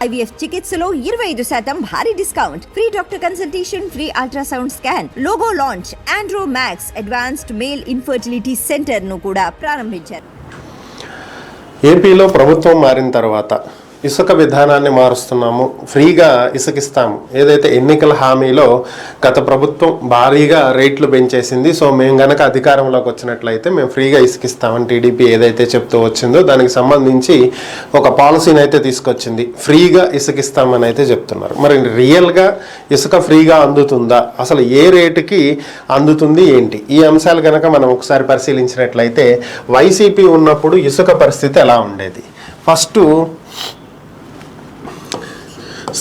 IVF చికిత్సలో 25% భారీ discount, free doctor consultation, free ultrasound scan. Logo launch Andro max advanced male infertility centre ను కూడా ప్రారంభించారు. ఏపీలో ప్రభుత్వం మారిన తర్వాత ఇసుక విధానాన్ని మారుస్తున్నాము, ఫ్రీగా ఇసుకిస్తాము ఏదైతే ఎన్నికల హామీలో గత ప్రభుత్వం భారీగా రేట్లు పెంచేసింది. సో మేము గనక అధికారంలోకి వచ్చినట్లయితే మేము ఫ్రీగా ఇసుకిస్తామని టీడీపీ ఏదైతే చెప్తూ వచ్చిందో దానికి సంబంధించి ఒక పాలసీని అయితే తీసుకొచ్చింది. ఫ్రీగా ఇసుకిస్తామని అయితే చెప్తున్నారు. మరి రియల్గా ఇసుక ఫ్రీగా అందుతుందా, అసలు ఏ రేటుకి అందుతుంది ఏంటి, ఈ అంశాలు కనుక మనం ఒకసారి పరిశీలించినట్లయితే వైసీపీ ఉన్నప్పుడు ఇసుక పరిస్థితి ఎలా ఉండేది? ఫస్ట్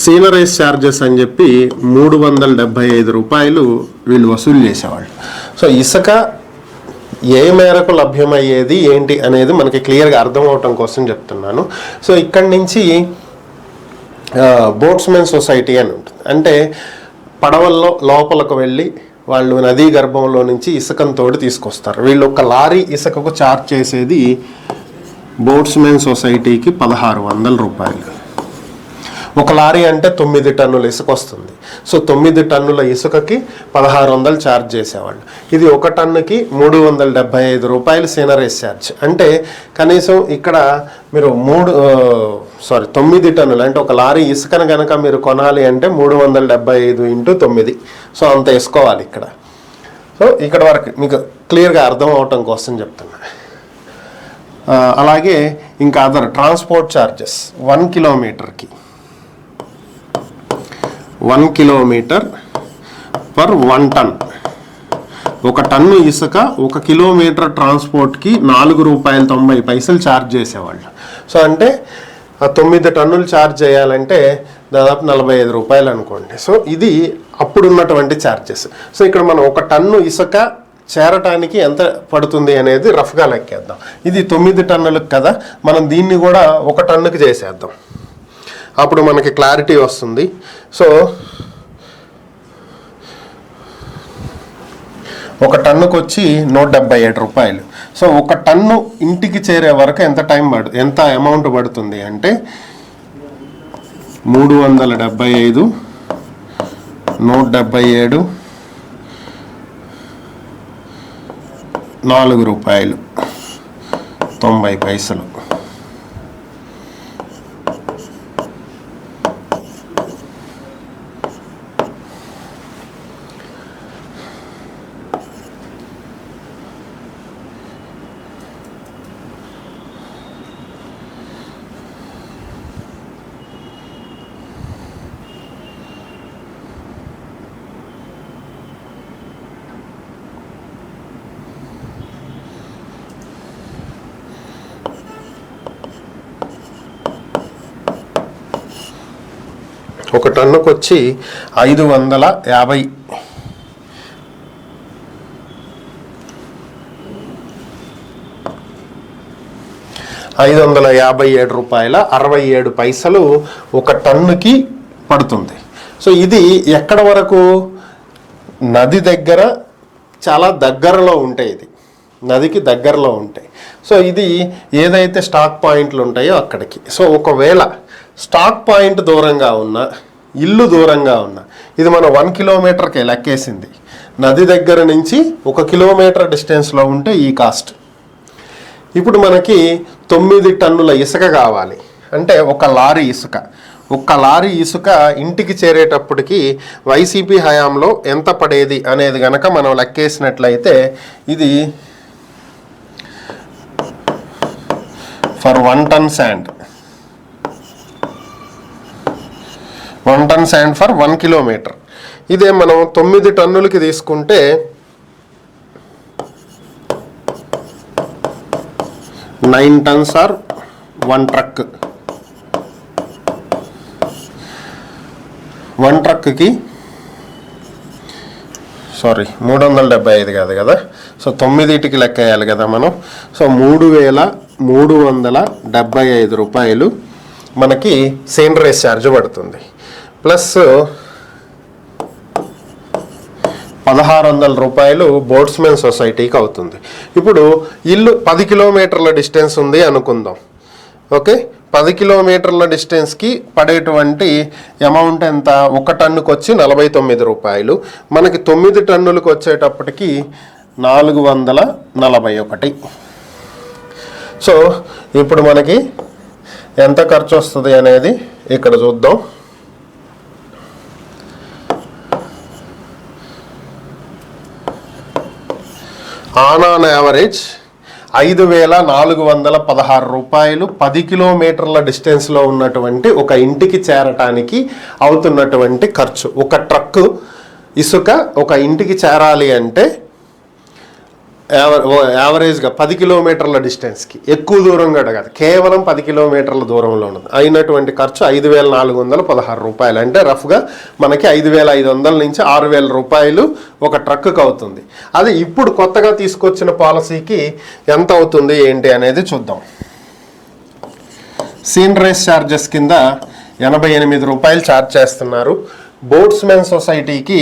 సీనరైజ్ ఛార్జెస్ అని చెప్పి 375 రూపాయలు వీళ్ళు వసూలు చేసేవాళ్ళు. సో ఇసుక ఏ మేరకు లభ్యమయ్యేది ఏంటి అనేది మనకి క్లియర్గా అర్థం అవటం కోసం చెప్తున్నాను. సో ఇక్కడి నుంచి బోట్స్మెన్ సొసైటీ అని ఉంటుంది. అంటే పడవల్లో లోపలకు వెళ్ళి వాళ్ళు నదీ గర్భంలో నుంచి ఇసుకను తోడి తీసుకొస్తారు. వీళ్ళు ఒక లారీ ఇసుకకు ఛార్జ్ చేసేది బోట్స్మెన్ సొసైటీకి 1600 రూపాయలు. ఒక లారీ అంటే 9 టన్నుల ఇసుక వస్తుంది. సో 9 టన్నుల ఇసుకకి 1600 ఛార్జ్ చేసేవాళ్ళు. ఇది ఒక టన్నుకి 375 రూపాయలు సీనరైజ్ ఛార్జ్. అంటే కనీసం ఇక్కడ మీరు 9 టన్నులు అంటే ఒక లారీ ఇసుకను కనుక మీరు కొనాలి అంటే 375 × 9. సో అంత వేసుకోవాలి ఇక్కడ. సో ఇక్కడ వరకు మీకు క్లియర్గా అర్థం అవటం కోసం చెప్తున్నా. అలాగే ఇంకా అదర్ ట్రాన్స్పోర్ట్ ఛార్జెస్ 1 కిలోమీటర్కి 1 కిలోమీటర్ పర్ 1 టన్. ఒక టన్ను ఇసుక 1 కిలోమీటర్ ట్రాన్స్పోర్ట్కి 4 రూపాయలు 90 పైసలు ఛార్జ్ చేసేవాళ్ళు. సో అంటే 9 టన్నులు ఛార్జ్ చేయాలంటే దాదాపు 45 రూపాయలు అనుకోండి. సో ఇది అప్పుడున్నటువంటి ఛార్జెస్. సో ఇక్కడ మనం 1 టన్ను ఇసుక చేరటానికి ఎంత పడుతుంది అనేది రఫ్గా లెక్కేద్దాం. ఇది 9 టన్నులకు కదా, మనం దీన్ని కూడా 1 టన్నుకి చేసేద్దాం. అప్పుడు మనకి క్లారిటీ వస్తుంది. సో 1 టన్నుకు వచ్చి 177 రూపాయలు. సో 1 టన్ను ఇంటికి చేరే వరకు ఎంత అమౌంట్ పడుతుంది అంటే 375 177 4 రూపాయలు 90 పైసలు. ఒక టన్నుకు వచ్చి 550 557 రూపాయల 67 పైసలు 1 టన్నుకి పడుతుంది. సో ఇది ఎక్కడ వరకు? నది దగ్గర చాలా దగ్గరలో ఉంటాయి, ఇది నదికి దగ్గరలో ఉంటాయి. సో ఇది ఏదైతే స్టాక్ పాయింట్లు ఉంటాయో అక్కడికి. సో ఒకవేళ స్టాక్ పాయింట్ దూరంగా ఉన్నా, ఇల్లు దూరంగా ఉన్నా, ఇది మనం 1 కిలోమీటర్కి లెక్కేసింది. నది దగ్గర నుంచి 1 కిలోమీటర్ డిస్టెన్స్లో ఉంటే ఈ కాస్ట్. ఇప్పుడు మనకి 9 టన్నుల ఇసుక కావాలి అంటే ఒక లారీ ఇసుక ఇంటికి చేరేటప్పటికి వైసీపీ హయాంలో ఎంత పడేది అనేది గనక మనం లెక్కేసినట్లయితే ఇది for 1 ton sand 1 ton sand for 1 kilometre. ఇదే మనం 9 టన్నులకి తీసుకుంటే 9 టన్స్ ఆర్ 1 ట్రక్. 1 ట్రక్కి 375 కాదు కదా. సో 9కి లెక్క వేయాలి కదా మనం. సో 3375 రూపాయలు మనకి సీనరైజ్ ఛార్జ్ పడుతుంది. ప్లస్ 1600 రూపాయలు బోట్స్మెన్ సొసైటీకి అవుతుంది. ఇప్పుడు ఇల్లు 10 కిలోమీటర్ల డిస్టెన్స్ ఉంది అనుకుందాం. ఓకే, 10 కిలోమీటర్ల డిస్టెన్స్కి పడేటువంటి అమౌంట్ ఎంత? 1 టన్నుకి వచ్చి 49 రూపాయలు. మనకి 9 టన్నులకు వచ్చేటప్పటికి 441. సో ఇప్పుడు మనకి ఎంత ఖర్చు వస్తుంది అనేది ఇక్కడ చూద్దాం. ఆన్ యావరేజ్ 5,416 రూపాయలు 10 కిలోమీటర్ల డిస్టెన్స్లో ఉన్నటువంటి ఒక ఇంటికి చేరటానికి అవుతున్నటువంటి ఖర్చు. ఒక ట్రక్ ఇసుక ఒక ఇంటికి చేరాలి అంటే యావరేజ్గా 10 కిలోమీటర్ల డిస్టెన్స్కి, ఎక్కువ దూరం కూడా కాదు, కేవలం 10 కిలోమీటర్ల దూరంలో ఉన్నది అయినటువంటి ఖర్చు 5,416 రూపాయలు. అంటే రఫ్గా మనకి 5,500 నుంచి 6,000 రూపాయలు ఒక ట్రక్కి అవుతుంది. అది ఇప్పుడు కొత్తగా తీసుకొచ్చిన పాలసీకి ఎంత అవుతుంది ఏంటి అనేది చూద్దాం. సీనరేజ్ ఛార్జెస్ కింద 88 రూపాయలు ఛార్జ్ చేస్తున్నారు. బోట్స్మెన్ సొసైటీకి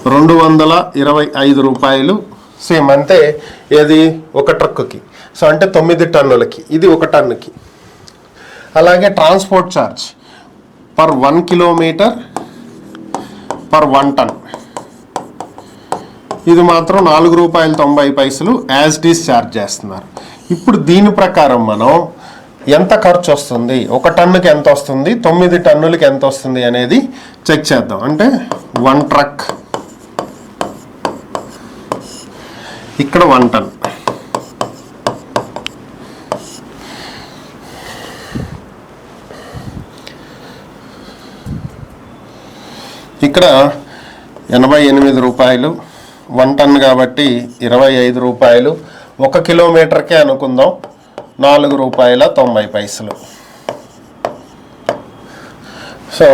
225 రూపాయలు, సేమ్ అంతే. ఏది? ఒక ట్రక్కి. సో అంటే 9 టన్నులకి, ఇది 1 టన్నుకి. అలాగే transport charge per 1 kilometre per 1 ton, ఇది మాత్రం 4 రూపాయలు 90 పైసలు యాజ్ ఇట్ ఈస్ ఛార్జ్ చేస్తున్నారు. ఇప్పుడు దీని ప్రకారం మనం ఎంత ఖర్చు వస్తుంది, 1 టన్నుకి ఎంత వస్తుంది, 9 టన్నులకి ఎంత వస్తుంది అనేది చెక్ చేద్దాం. అంటే 1 ట్రక్, ఇక్కడ 1 టన్, ఇక్కడ 88 రూపాయలు, 1 టన్ కాబట్టి 25 రూపాయలు, 1 కిలోమీటర్కే అనుకుందాం 4 రూపాయల 90 పైసలు. సో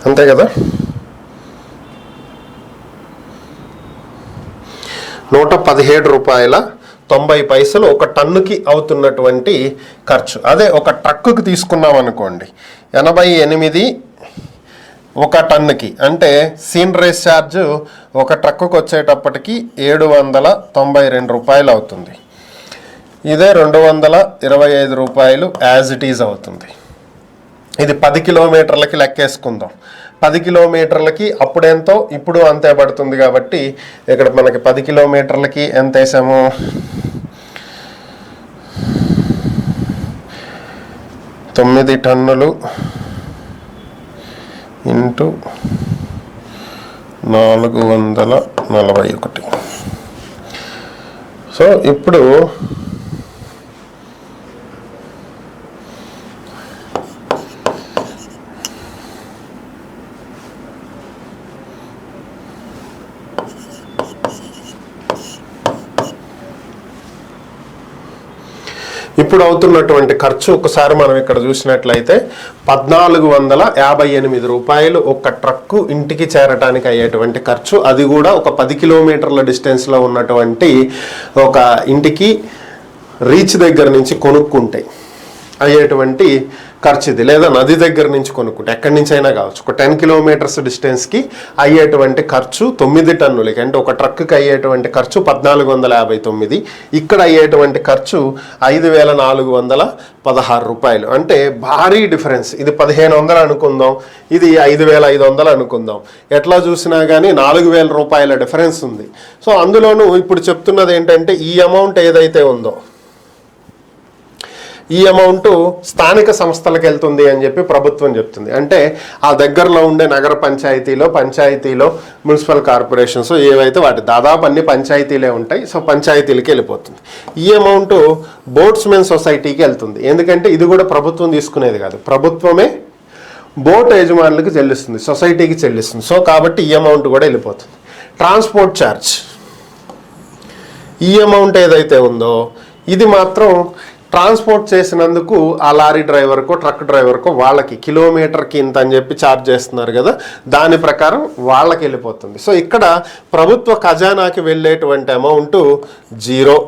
అంతే కదా, 117 రూపాయల 90 పైసలు 1 టన్నుకి అవుతున్నటువంటి ఖర్చు. అదే ఒక ట్రక్కుకి తీసుకున్నాం అనుకోండి 88 1 టన్నుకి, అంటే సీనరేజ్ ఛార్జ్ ఒక ట్రక్కుకి వచ్చేటప్పటికి 792 రూపాయలు అవుతుంది. ఇదే 225 రూపాయలు యాజ్ ఇట్ ఈజ్ అవుతుంది. ఇది 10 కిలోమీటర్లకి లెక్కేసుకుందాం. 10 కిలోమీటర్లకి అప్పుడెంతో ఇప్పుడు అంతే పడుతుంది కాబట్టి ఇక్కడ మనకి 10 కిలోమీటర్లకి ఎంత వేసాము, 9 టన్నులు ఇంటూ 441. సో ఇప్పుడు అవుతున్నటువంటి ఖర్చు ఒకసారి మనం ఇక్కడ చూసినట్లయితే 1,458 రూపాయలు ఒక ట్రక్కు ఇంటికి చేరటానికి అయ్యేటువంటి ఖర్చు. అది కూడా ఒక 10 కిలోమీటర్ల డిస్టెన్స్లో ఉన్నటువంటి ఒక ఇంటికి రీచ్ దగ్గర నుంచి కొనుక్కుంటే అయ్యేటువంటి ఖర్చు ఇది. లేదా నది దగ్గర నుంచి కొనుక్కుంటే ఎక్కడి నుంచి అయినా కావచ్చు, ఒక 10 కిలోమీటర్స్ డిస్టెన్స్కి అయ్యేటువంటి ఖర్చు 9 టన్నులకి, అంటే ఒక ట్రక్కి అయ్యేటువంటి ఖర్చు 1,459. ఇక్కడ అయ్యేటువంటి ఖర్చు 5,416 రూపాయలు. అంటే భారీ డిఫరెన్స్. ఇది 1,500 అనుకుందాం, ఇది 5,500 అనుకుందాం. ఎట్లా చూసినా కానీ 4,000 రూపాయల డిఫరెన్స్ ఉంది. సో అందులోనూ ఇప్పుడు చెప్తున్నది ఏంటంటే ఈ అమౌంట్ ఏదైతే ఉందో ఈ అమౌంట్ స్థానిక సంస్థలకు వెళ్తుంది అని చెప్పి ప్రభుత్వం చెప్తుంది. అంటే ఆ దగ్గరలో ఉండే నగర పంచాయతీలో మున్సిపల్ కార్పొరేషన్స్ ఏవైతే వాటి దాదాపు అన్ని పంచాయతీలే ఉంటాయి. సో పంచాయతీలకి వెళ్ళిపోతుంది. ఈ అమౌంట్ బోట్స్మెన్ సొసైటీకి వెళ్తుంది. ఎందుకంటే ఇది కూడా ప్రభుత్వం తీసుకునేది కాదు, ప్రభుత్వమే బోట్ యజమానులకు చెల్లిస్తుంది, సొసైటీకి చెల్లిస్తుంది. సో కాబట్టి ఈ అమౌంట్ కూడా వెళ్ళిపోతుంది. ట్రాన్స్పోర్ట్ ఛార్జ్ ఈ అమౌంట్ ఏదైతే ఉందో ఇది మాత్రం ట్రాన్స్పోర్ట్ చేసినందుకు ఆ లారీ డ్రైవర్కో ట్రక్ డ్రైవర్కో వాళ్ళకి కిలోమీటర్కి ఇంత అని చెప్పి ఛార్జ్ చేస్తున్నారు కదా, దాని ప్రకారం వాళ్ళకి వెళ్ళిపోతుంది. సో ఇక్కడ ప్రభుత్వ ఖజానాకి వెళ్ళేటువంటి అమౌంట్ 0.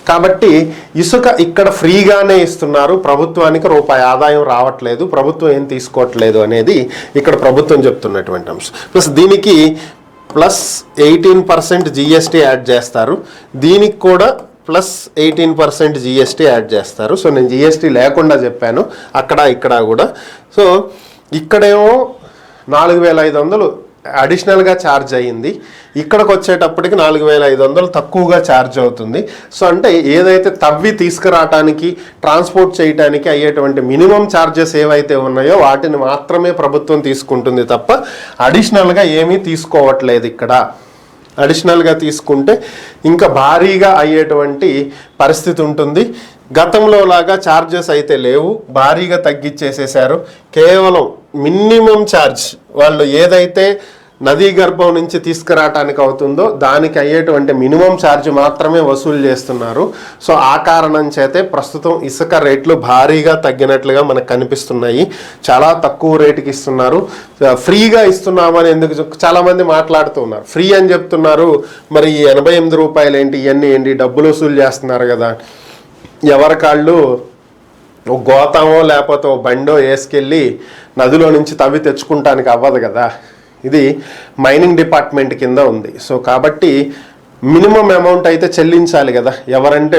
కాబట్టి ఇసుక ఇక్కడ ఫ్రీగానే ఇస్తున్నారు, ప్రభుత్వానికి రూపాయి ఆదాయం రావట్లేదు, ప్రభుత్వం ఏం తీసుకోవట్లేదు అనేది ఇక్కడ ప్రభుత్వం చెప్తున్నటువంటి అంశం. ప్లస్ దీనికి ప్లస్ 18% జిఎస్టీ యాడ్ చేస్తారు, దీనికి కూడా ప్లస్ 18% జిఎస్టీ యాడ్ చేస్తారు. సో నేను జిఎస్టీ లేకుండా చెప్పాను అక్కడ ఇక్కడ కూడా. సో ఇక్కడేమో 4,500 అడిషనల్గా ఛార్జ్ అయ్యింది, ఇక్కడికి వచ్చేటప్పటికి 4,500 తక్కువగా ఛార్జ్ అవుతుంది. సో అంటే ఏదైతే తవ్వి తీసుకురావటానికి ట్రాన్స్పోర్ట్ చేయడానికి అయ్యేటువంటి మినిమం ఛార్జెస్ ఏవైతే ఉన్నాయో వాటిని మాత్రమే ప్రభుత్వం తీసుకుంటుంది తప్ప అడిషనల్గా ఏమీ తీసుకోవట్లేదు. ఇక్కడ అడిషనల్గా తీసుకుంటే ఇంకా భారీగా అయ్యేటువంటి పరిస్థితి ఉంటుంది. గతంలో లాగా ఛార్జెస్ అయితే లేవు, భారీగా తగ్గించేసేసారు. కేవలం మినిమం ఛార్జ్ వాళ్ళు ఏదైతే నదీ గర్భం నుంచి తీసుకురావటానికి అవుతుందో దానికి అయ్యేటువంటి మినిమం ఛార్జ్ మాత్రమే వసూలు చేస్తున్నారు. సో ఆ కారణం చేతే ప్రస్తుతం ఇసుక రేట్లు భారీగా తగ్గినట్లుగా మనకు కనిపిస్తున్నాయి. చాలా తక్కువ రేటుకి ఇస్తున్నారు, ఫ్రీగా ఇస్తున్నామని ఎందుకు చాలామంది మాట్లాడుతూ ఉన్నారు. ఫ్రీ అని చెప్తున్నారు, మరి 88 రూపాయలు ఏంటి, ఇవన్నీ ఏంటి, డబ్బులు వసూలు చేస్తున్నారు కదా. ఎవరికాళ్ళు ఓ గోతామో లేకపోతే ఓ బండో వేసుకెళ్ళి నదిలో నుంచి తవ్వి తెచ్చుకుంటానికి అవ్వదు కదా, ఇది మైనింగ్ డిపార్ట్మెంట్ కింద ఉంది. సో కాబట్టి మినిమం అమౌంట్ అయితే చెల్లించాలి కదా. ఎవరంటే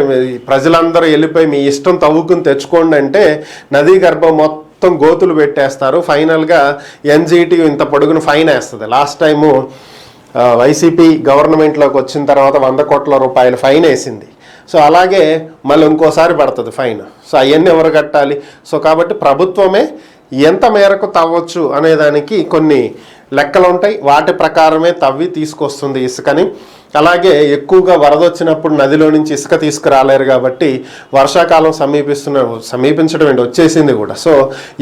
ప్రజలందరూ వెళ్ళిపోయి మీ ఇష్టం తవ్వుకుని తెచ్చుకోండి అంటే నదీ గర్భం మొత్తం గోతులు పెట్టేస్తారు. ఫైనల్గా ఎన్జిటి ఇంత పొడుగును ఫైన్ వేస్తుంది. లాస్ట్ టైము వైసీపీ గవర్నమెంట్లోకి వచ్చిన తర్వాత 100 కోట్ల రూపాయలు ఫైన్ వేసింది. సో అలాగే మళ్ళీ ఇంకోసారి పడుతుంది ఫైన్. సో అవన్నీ ఎవరు కట్టాలి? సో కాబట్టి ప్రభుత్వమే ఎంత మేరకు తవ్వచ్చు అనేదానికి కొన్ని లెక్కలు ఉంటాయి, వాటి ప్రకారమే తవ్వి తీసుకొస్తుంది ఇసుకని. అలాగే ఎక్కువగా వరద వచ్చినప్పుడు నదిలో నుంచి ఇసుక తీసుకురాలేరు కాబట్టి వర్షాకాలం సమీపించడం ఏంటి వచ్చేసింది కూడా. సో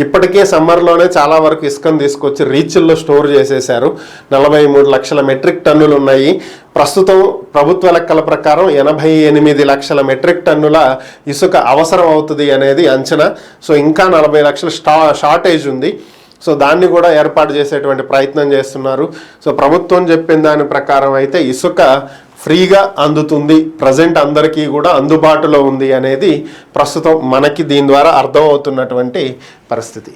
ఇప్పటికే సమ్మర్లోనే చాలా వరకు ఇసుకను తీసుకొచ్చి రీచ్ల్లో స్టోర్ చేసేశారు. 43 లక్షల మెట్రిక్ టన్నులు ఉన్నాయి. ప్రస్తుతం ప్రభుత్వ లెక్కల ప్రకారం 88 లక్షల మెట్రిక్ టన్నుల ఇసుక అవసరం అవుతుంది అనేది అంచనా. సో ఇంకా 40 లక్షల షార్టేజ్ ఉంది. సో దాన్ని కూడా ఏర్పాటు చేసేటువంటి ప్రయత్నం చేస్తున్నారు. సో ప్రభుత్వం చెప్పిన దాని ప్రకారం అయితే ఇసుక ఫ్రీగా అందుతుంది, ప్రజెంట్ అందరికీ కూడా అందుబాటులో ఉంది అనేది ప్రస్తుతం మనకి దీని ద్వారా అర్థమవుతున్నటువంటి పరిస్థితి.